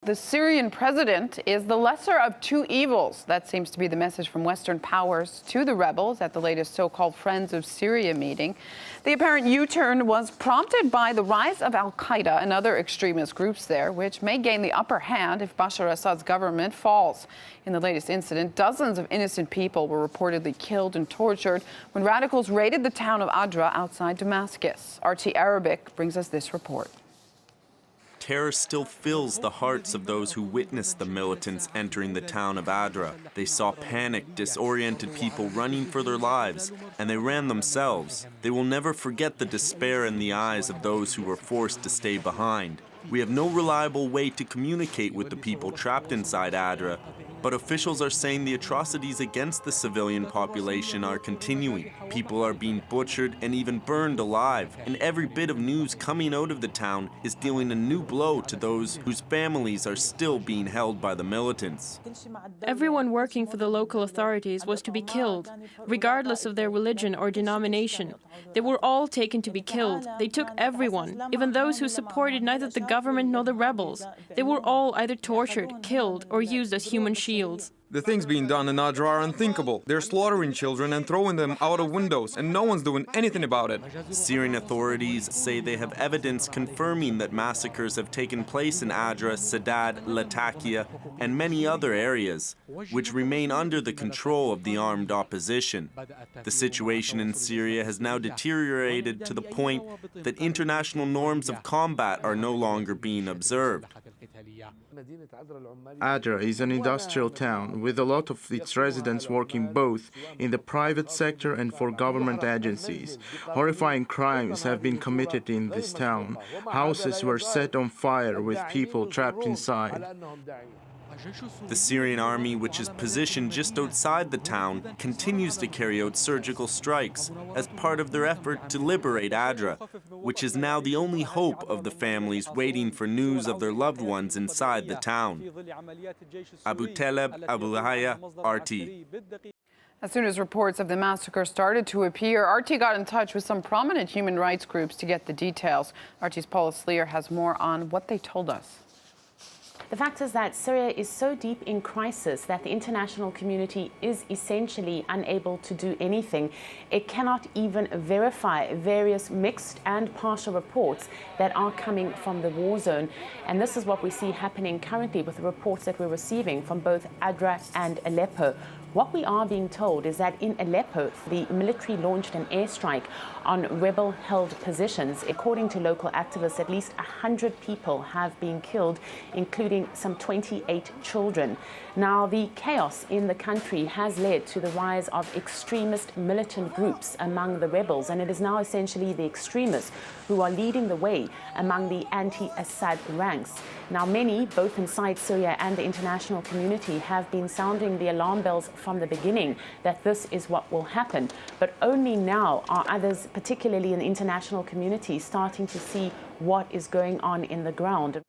The Syrian president is the lesser of two evils. That seems to be the message from Western powers to the rebels at the latest so-called Friends of Syria meeting. The apparent U-turn was prompted by the rise of al-Qaeda and other extremist groups there, which may gain the upper hand if Bashar Assad's government falls. In the latest incident, dozens of innocent people were reportedly killed and tortured when radicals raided the town of Adra outside Damascus. RT Arabic brings us this report. Terror still fills the hearts of those who witnessed the militants entering the town of Adra. They saw panicked, disoriented people running for their lives, and they ran themselves. They will never forget the despair in the eyes of those who were forced to stay behind. We have no reliable way to communicate with the people trapped inside Adra, but officials are saying the atrocities against the civilian population are continuing. People are being butchered and even burned alive, and every bit of news coming out of the town is dealing a new blow to those whose families are still being held by the militants. Everyone working for the local authorities was to be killed, regardless of their religion or denomination. They were all taken to be killed. They took everyone, even those who supported neither the government nor the rebels. They were all either tortured, killed, or used as human shields. The things being done in Adra are unthinkable. They're slaughtering children and throwing them out of windows, and no one's doing anything about it. Syrian authorities say they have evidence confirming that massacres have taken place in Adra, Sadat, Latakia, and many other areas, which remain under the control of the armed opposition. The situation in Syria has now deteriorated to the point that international norms of combat are no longer being observed. Adra is an industrial town with a lot of its residents working both in the private sector and for government agencies. Horrifying crimes have been committed in this town. Houses were set on fire with people trapped inside. The Syrian army, which is positioned just outside the town, continues to carry out surgical strikes as part of their effort to liberate Adra, which is now the only hope of the families waiting for news of their loved ones inside the town. Abu Taleb, Abu Haya, RT. As soon as reports of the massacre started to appear, RT got in touch with some prominent human rights groups to get the details. RT's Paula Sleer has more on what they told us. The fact is that Syria is so deep in crisis that the international community is essentially unable to do anything. It cannot even verify various mixed and partial reports that are coming from the war zone. And this is what we see happening currently with the reports that we're receiving from both Adra and Aleppo. What we are being told is that in Aleppo, the military launched an airstrike on rebel-held positions. According to local activists, at least 100 people have been killed, including some 28 children. Now, the chaos in the country has led to the rise of extremist militant groups among the rebels, and it is now essentially the extremists who are leading the way among the anti-Assad ranks. Now, many, both inside Syria and the international community, have been sounding the alarm bells from the beginning that this is what will happen. But only now are others, particularly in the international community, starting to see what is going on in the ground.